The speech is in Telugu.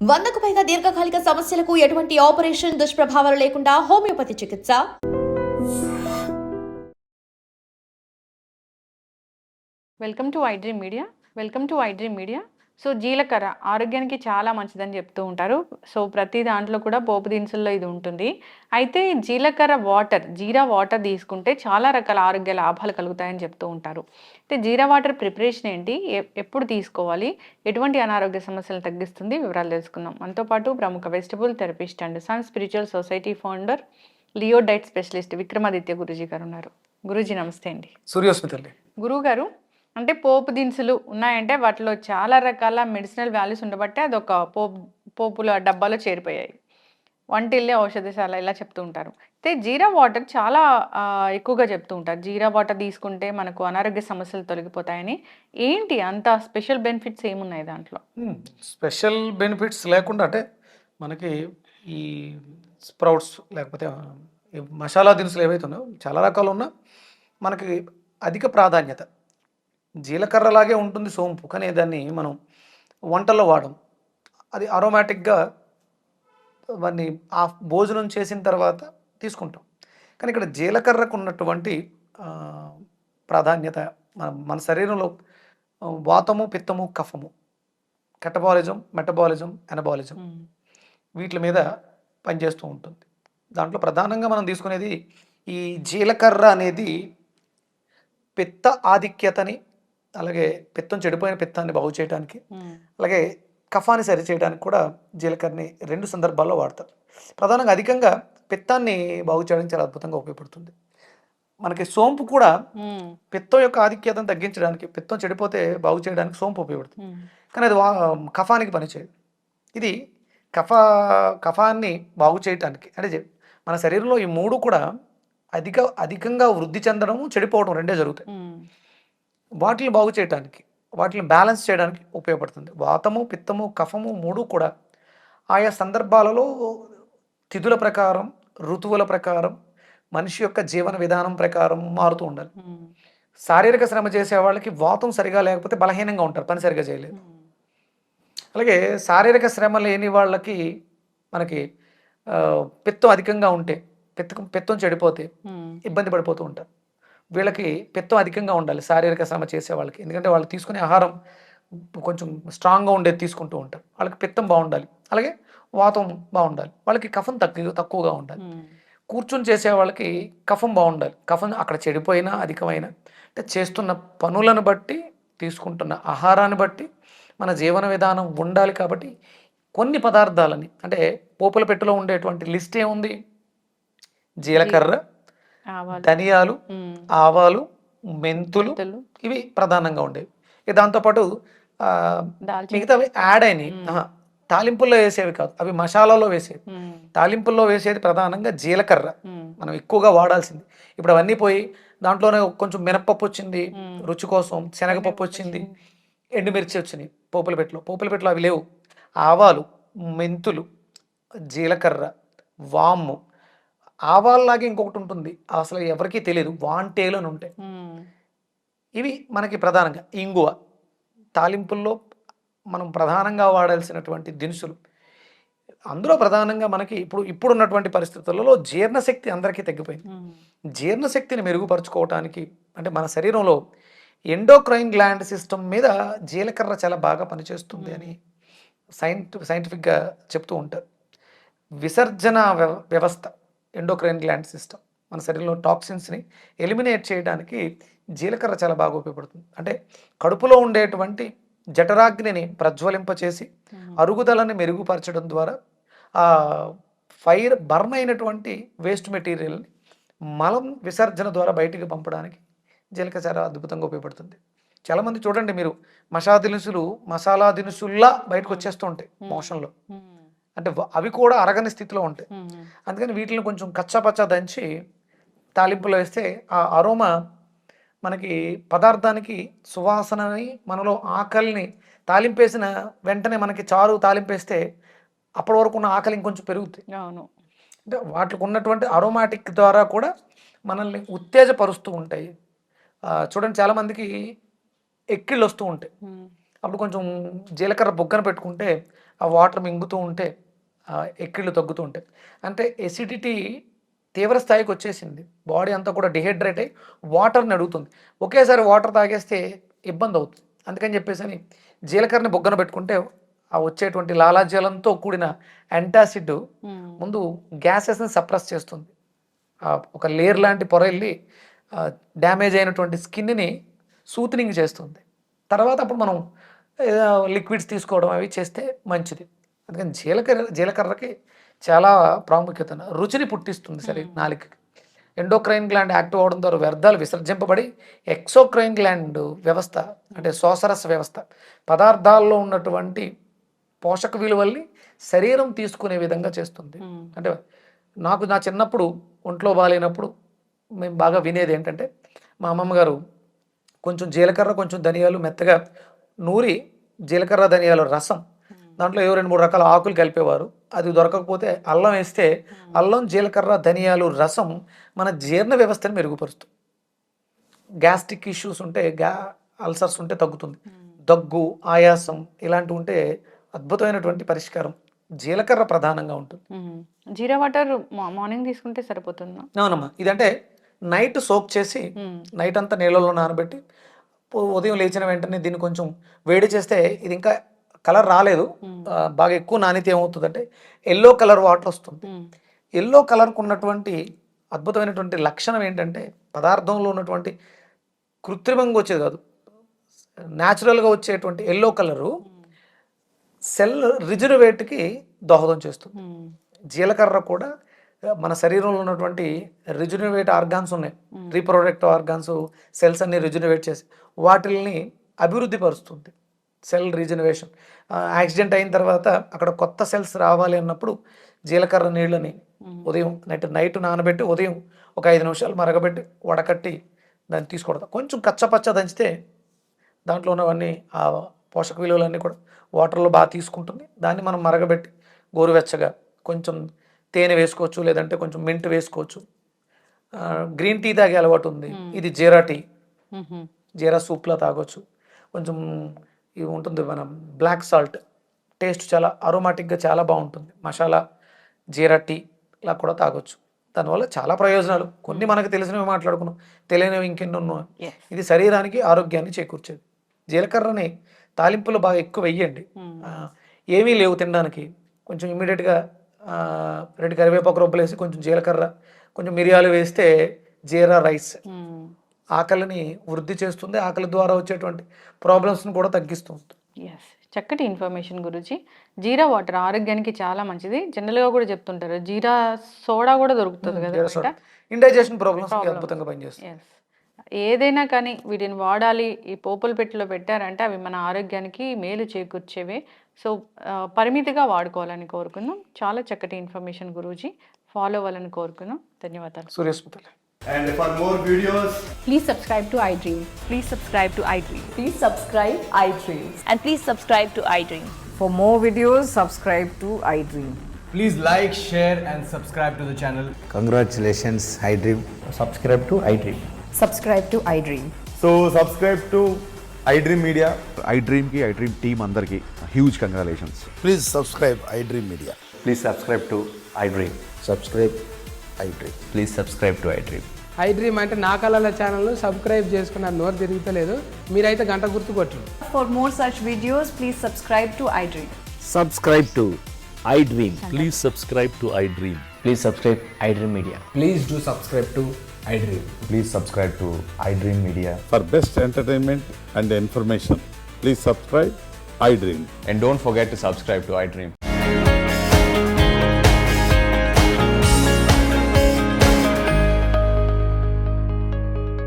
100కు పైగా దీర్ఘకాలిక సమస్యలకు ఎటువంటి ఆపరేషన్ దుష్ప్రభావాలు లేకుండా హోమియోపతి చికిత్స. Welcome to iDream media. So జీలకర్ర ఆరోగ్యానికి చాలా మంచిదని చెప్తూ ఉంటారు. సో ప్రతి దాంట్లో కూడా పోపు దినుసుల్లో ఇది ఉంటుంది. అయితే జీలకర్ర జీరా వాటర్ తీసుకుంటే చాలా రకాల ఆరోగ్య లాభాలు కలుగుతాయని చెప్తూ ఉంటారు. అయితే జీరా వాటర్ ప్రిపరేషన్ ఏంటి, ఎప్పుడు తీసుకోవాలి, ఎటువంటి అనారోగ్య సమస్యలు తగ్గిస్తుంది, వివరాలు తెలుసుకుందాం. మనతో పాటు ప్రముఖ vegetable therapist and sun spiritual society founder, Leo diet specialist Vikramaditya Guruji గారు ఉన్నారు. గురూజీ నమస్తే అండి. సూర్యోస్మితల్లి. గురువు గారు, అంటే పోపు దినుసులు ఉన్నాయంటే వాటిలో చాలా రకాల మెడిసినల్ వాల్యూస్ ఉండబట్టే అదొక పోపుల డబ్బాలో చేరిపోయాయి. వంటిల్లే ఔషధశాల ఇలా చెప్తూ ఉంటారు. అయితే జీరా వాటర్ చాలా ఎక్కువగా చెప్తూ ఉంటారు. జీరా వాటర్ తీసుకుంటే మనకు అనారోగ్య సమస్యలు తొలగిపోతాయని. ఏంటి అంత స్పెషల్ బెనిఫిట్స్ ఏమున్నాయి దాంట్లో? స్పెషల్ బెనిఫిట్స్ లేకుండా అంటే మనకి ఈ స్ప్రౌట్స్ లేకపోతే ఈ మసాలా దినుసులు ఏవైతే ఉన్నాయో చాలా రకాలు ఉన్నా మనకి అధిక ప్రాధాన్యత జీలకర్రలాగే ఉంటుంది సోంపు, కానీ దాన్ని మనం వంటల్లో వాడం. అది అరోమాటిక్గా దాన్ని ఆ భోజనం చేసిన తర్వాత తీసుకుంటాం. కానీ ఇక్కడ జీలకర్రకు ఉన్నటువంటి ప్రాధాన్యత మన శరీరంలో వాతము, పిత్తము, కఫము, కెటబాలిజం, మెటబాలిజం, ఎనబాలిజం వీటి మీద పనిచేస్తూ ఉంటుంది. దాంట్లో ప్రధానంగా మనం తీసుకునేది ఈ జీలకర్ర అనేది పిత్త ఆధిక్యతని, అలాగే పిత్తం చెడిపోయిన పిత్తాన్ని బాగు చేయడానికి, అలాగే కఫాన్ని సరి చేయడానికి కూడా జీలకర్రని 2 సందర్భాల్లో వాడతారు. ప్రధానంగా అధికంగా పిత్తాన్ని బాగు చేయడానికి చాలా అద్భుతంగా ఉపయోగపడుతుంది. మనకి సోంపు కూడా పిత్తం యొక్క ఆధిక్యతను తగ్గించడానికి, పిత్తం చెడిపోతే బాగు చేయడానికి సోంపు ఉపయోగపడుతుంది. కానీ అది కఫానికి పనిచేయదు. ఇది కఫాన్ని బాగు చేయటానికి, అంటే మన శరీరంలో ఈ 3 కూడా అధికంగా వృద్ధి చెందడం, చెడిపోవడం రెండే జరుగుతాయి. వాటిని బాగు చేయడానికి, వాటిని బ్యాలెన్స్ చేయడానికి ఉపయోగపడుతుంది. వాతము, పిత్తము, కఫము 3 కూడా ఆయా సందర్భాలలో తిథుల ప్రకారం, ఋతువుల ప్రకారం, మనిషి యొక్క జీవన విధానం ప్రకారం మారుతూ ఉండాలి. శారీరక శ్రమ చేసే వాళ్ళకి వాతం సరిగా లేకపోతే బలహీనంగా ఉంటారు, పని సరిగా చేయలేదు. అలాగే శారీరక శ్రమ లేని వాళ్ళకి మనకి పిత్తం అధికంగా ఉంటే, పిత్తం చెడిపోతే ఇబ్బంది పడిపోతూ ఉంటారు. వీళ్ళకి పిత్తం అధికంగా ఉండాలి శారీరక శ్రమ చేసే వాళ్ళకి, ఎందుకంటే వాళ్ళు తీసుకునే ఆహారం కొంచెం స్ట్రాంగ్గా ఉండేది తీసుకుంటూ ఉంటారు. వాళ్ళకి పిత్తం బాగుండాలి, అలాగే వాతం బాగుండాలి. వాళ్ళకి కఫం తక్కువగా ఉండాలి. కూర్చొని చేసే వాళ్ళకి కఫం బాగుండాలి. కఫం అక్కడ చెడిపోయినా, అధికమైనా, అంటే చేస్తున్న పనులను బట్టి, తీసుకుంటున్న ఆహారాన్ని బట్టి మన జీవన విధానం ఉండాలి. కాబట్టి కొన్ని పదార్థాలని, అంటే పోపుల పెట్టెలో ఉండేటువంటి లిస్ట్ ఏముంది? జీలకర్ర, ధనియాలు, ఆవాలు, మెంతులు, ఇవి ప్రధానంగా ఉండేవి. దాంతోపాటు మిగతావి యాడ్ అయినాయి. తాలింపుల్లో వేసేవి కాదు, అవి మసాలాలో వేసేవి. తాలింపుల్లో వేసేది ప్రధానంగా జీలకర్ర, మనం ఎక్కువగా వాడాల్సింది. ఇప్పుడు అవన్నీ పోయి దాంట్లోనే కొంచెం మినప్పప్పు వచ్చింది రుచి కోసం, శనగపప్పు వచ్చింది, ఎండుమిర్చి వచ్చినాయి పోపుల పెట్టెలో అవి లేవు. ఆవాలు, మెంతులు, జీలకర్ర, వాము, ఆవాల్లాగే ఇంకొకటి ఉంటుంది, అసలు ఎవరికీ తెలియదు, వాంటేలు అని ఉంటాయి. ఇవి మనకి ప్రధానంగా ఇంగువ, తాలింపుల్లో మనం ప్రధానంగా వాడాల్సినటువంటి దినుసులు. అందులో ప్రధానంగా మనకి ఇప్పుడున్నటువంటి పరిస్థితులలో జీర్ణశక్తి అందరికీ తగ్గిపోయింది. జీర్ణశక్తిని మెరుగుపరుచుకోవటానికి, అంటే మన శరీరంలో ఎండోక్రైన్ గ్లాండ్ సిస్టమ్ మీద జీలకర్ర చాలా బాగా పనిచేస్తుంది అని సైంటిఫిక్గా చెప్తూ ఉంటారు. విసర్జన వ్యవస్థ, ఎండోక్రైన్ గ్లాండ్ సిస్టమ్, మన శరీరంలో టాక్సిన్స్ని ఎలిమినేట్ చేయడానికి జీలకర్ర చాలా బాగా ఉపయోగపడుతుంది. అంటే కడుపులో ఉండేటువంటి జఠరాగ్నిని ప్రజ్వలింపచేసి అరుగుదలని మెరుగుపరచడం ద్వారా ఆ ఫైర్ బర్న్ అయినటువంటి వేస్ట్ మెటీరియల్ని మలం విసర్జన ద్వారా బయటికి పంపడానికి జీలకర్ర చాలా అద్భుతంగా ఉపయోగపడుతుంది. చాలామంది చూడండి మీరు, మసాలా దినుసుల్లా బయటకు వచ్చేస్తూ ఉంటాయి మోషన్లో, అంటే అవి కూడా అరగని స్థితిలో ఉంటాయి. అందుకని వీటిని కొంచెం కచ్చాపచ్చా దంచి తాలింపులో వేస్తే ఆ అరోమా మనకి పదార్థానికి సువాసనని, మనలో ఆకలిని, తాలింపేసిన వెంటనే మనకి చారు తాలింపేస్తే అప్పటి వరకు ఉన్న ఆకలి ఇంకొంచెం పెరుగుతుంది. అవును, అంటే వాటికి ఉన్నటువంటి అరోమాటిక్ ద్వారా కూడా మనల్ని ఉత్తేజపరుస్తూ ఉంటాయి. చూడండి, చాలామందికి ఎక్కిళ్ళు వస్తూ ఉంటాయి. అప్పుడు కొంచెం జీలకర్ర బొగ్గన పెట్టుకుంటే ఆ వాటర్ మింగుతూ ఉంటే ఎక్కిళ్ళు తగ్గుతూ ఉంటాయి. అంటే ఎసిడిటీ తీవ్ర స్థాయికి వచ్చేసింది, బాడీ అంతా కూడా డిహైడ్రేట్ అయ్యి వాటర్ని అడుగుతుంది. ఒకేసారి వాటర్ తాగేస్తే ఇబ్బంది అవుతుంది. అందుకని చెప్పేసి అని జీలకర్రని బొగ్గన పెట్టుకుంటే ఆ వచ్చేటువంటి లాలాజలంతో కూడిన యాంటాసిడ్ ముందు గ్యాసెస్ని సప్రెస్ చేస్తుంది. ఒక లేయర్ లాంటి పొర వెళ్ళి డ్యామేజ్ అయినటువంటి స్కిన్ని సూతనింగ్ చేస్తుంది. తర్వాత అప్పుడు మనం లిక్విడ్స్ తీసుకోవడం అవి చేస్తే మంచిది. అందుకని జీలకర్రకి చాలా ప్రాముఖ్యత, రుచిని పుట్టిస్తుంది సరే నాలుకకి. ఎండోక్రైన్ గ్లాండ్ యాక్టివ్ అవడం ద్వారా వ్యర్థాలు విసర్జింపబడి ఎక్సోక్రైన్ గ్లాండ్ వ్యవస్థ అంటే శోషరస వ్యవస్థ పదార్థాల్లో ఉన్నటువంటి పోషక విలువల్ని శరీరం తీసుకునే విధంగా చేస్తుంది. అంటే నాకు నా చిన్నప్పుడు ఒంట్లో బాగాలేనప్పుడు మేము బాగా వినేది ఏంటంటే, మా అమ్మమ్మ గారు కొంచెం జీలకర్ర కొంచెం ధనియాలు మెత్తగా నూరి జీలకర్ర ధనియాల రసం దాంట్లో 2-3 రకాల ఆకులు కలిపేవారు. అది దొరకకపోతే అల్లం వేస్తే అల్లం జీలకర్ర ధనియాలు రసం మన జీర్ణ వ్యవస్థని మెరుగుపరుస్తుంది. గ్యాస్ట్రిక్ ఇష్యూస్ ఉంటే అల్సర్స్ ఉంటే తగ్గుతుంది. దగ్గు ఆయాసం ఇలాంటివి ఉంటే అద్భుతమైనటువంటి పరిష్కారం జీలకర్ర ప్రధానంగా ఉంటుంది. జీరా వాటర్ మార్నింగ్ తీసుకుంటే సరిపోతుందా? అవునమ్మా, ఇదంటే నైట్ సోక్ చేసి నైట్ అంతా నీళ్ళలో నానబెట్టి ఉదయం లేచిన వెంటనే దీన్ని కొంచెం వేడి చేస్తే, ఇది ఇంకా కలర్ రాలేదు, బాగా ఎక్కువ నానితే ఏమవుతుందంటే ఎల్లో కలర్ వాటర్ వస్తుంది. ఎల్లో కలర్కు ఉన్నటువంటి అద్భుతమైనటువంటి లక్షణం ఏంటంటే, పదార్థంలో ఉన్నటువంటి కృత్రిమంగా వచ్చేది కాదు, న్యాచురల్గా వచ్చేటువంటి ఎల్లో కలరు సెల్ రిజర్వేట్కి దోహదం చేస్తుంది. జీలకర్ర కూడా మన శరీరంలో ఉన్నటువంటి రిజనరేట్ ఆర్గాన్స్ ఉన్నాయి, రీప్రొడక్టివ్ ఆర్గాన్స్ సెల్స్ అన్ని రిజనరేట్ చేసి వాటిల్ని అభివృద్ధి పరుస్తుంది. సెల్ రీజనరేషన్, యాక్సిడెంట్ అయిన తర్వాత అక్కడ కొత్త సెల్స్ రావాలి అన్నప్పుడు జీలకర్ర నీళ్ళని ఉదయం నైట్ నానబెట్టి ఉదయం ఒక 5 నిమిషాలు మరగబెట్టి వడకట్టి దాన్ని తీసుకోవడం. కొంచెం కచ్చపచ్చ దంచితే దాంట్లో ఉన్నవన్నీ ఆ పోషక విలువలన్నీ కూడా వాటర్లో బాగా తీసుకుంటుంది. దాన్ని మనం మరగబెట్టి గోరువెచ్చగా కొంచెం తేనె వేసుకోవచ్చు, లేదంటే కొంచెం మింట్ వేసుకోవచ్చు. గ్రీన్ టీ తాగే అలవాటు ఉంది, ఇది జీరా టీ, జీరా సూప్లా తాగొచ్చు. కొంచెం ఇవి ఉంటుంది మన బ్లాక్ సాల్ట్, టేస్ట్ చాలా అరోమాటిక్గా చాలా బాగుంటుంది. మసాలా జీరా టీ ఇలా కూడా తాగొచ్చు. దానివల్ల చాలా ప్రయోజనాలు, కొన్ని మనకు తెలిసినవి మాట్లాడుకున్నాం, తెలియనివి ఇంకెన్నో. ఇది శరీరానికి ఆరోగ్యాన్ని చేకూర్చేది. జీలకర్రని తాలింపులు బాగా ఎక్కువ వెయ్యండి, ఏమీ లేవు తినడానికి, కొంచెం ఇమ్మీడియట్గా 2 కరివేపాకు రొబ్బలు వేసి కొంచెం జీలకర్ర కొంచెం మిరియాలు వేస్తే జీరా రైస్ ఆకలిని వృద్ధి చేస్తుంది, ఆకలి ద్వారా వచ్చేటువంటి ప్రాబ్లమ్స్ని కూడా తగ్గిస్తుంది. చక్కటి ఇన్ఫర్మేషన్ గురించి. జీరా వాటర్ ఆరోగ్యానికి చాలా మంచిది. జనరల్గా కూడా చెప్తుంటారు జీరా సోడా కూడా దొరుకుతుంది కదా, ఇండైజెషన్ ప్రాబ్లమ్స్ అద్భుతంగా పనిచేస్తుంది. ఏదైనా కానీ వీటిని వాడాలి, ఈ పోపుల పెట్టెలో పెట్టారంటే అవి మన ఆరోగ్యానికి మేలు చేకూర్చేవే. సో పరిమితిగా వాడుకోవాలని కోరుకుందాం. చాలా చక్కటి ఇన్ఫర్మేషన్ గురూజీ, ఫాలో అవ్వాలని కోరుకుందాం. ధన్యవాదాలు. సూర్యస్మితలే. And for more videos, Please subscribe to iDream. Please subscribe to iDream. Please subscribe iDream. And please subscribe to iDream. For more videos, subscribe to iDream. please like, share, and subscribe to the channel. Congratulations, iDream. Subscribe to iDream. Subscribe to iDream. So subscribe to iDream Media. iDream team andarki huge congratulations. Please subscribe iDream Media. Please subscribe to iDream. Subscribe iDream. Please subscribe to iDream. iDream అంటే నా కళల ఛానల్ను సబ్స్క్రైబ్ చేసుకున్న నోరు తిరుగుతలేదు, మీరైతే గంట గుర్తు కొట్టండి. For more such videos, please subscribe to iDream. Subscribe to iDream. Please subscribe to iDream. Please subscribe iDream Media. Please do subscribe to iDream. Please subscribe to iDream Media. For best entertainment and information, please subscribe iDream. And don't forget to subscribe to iDream.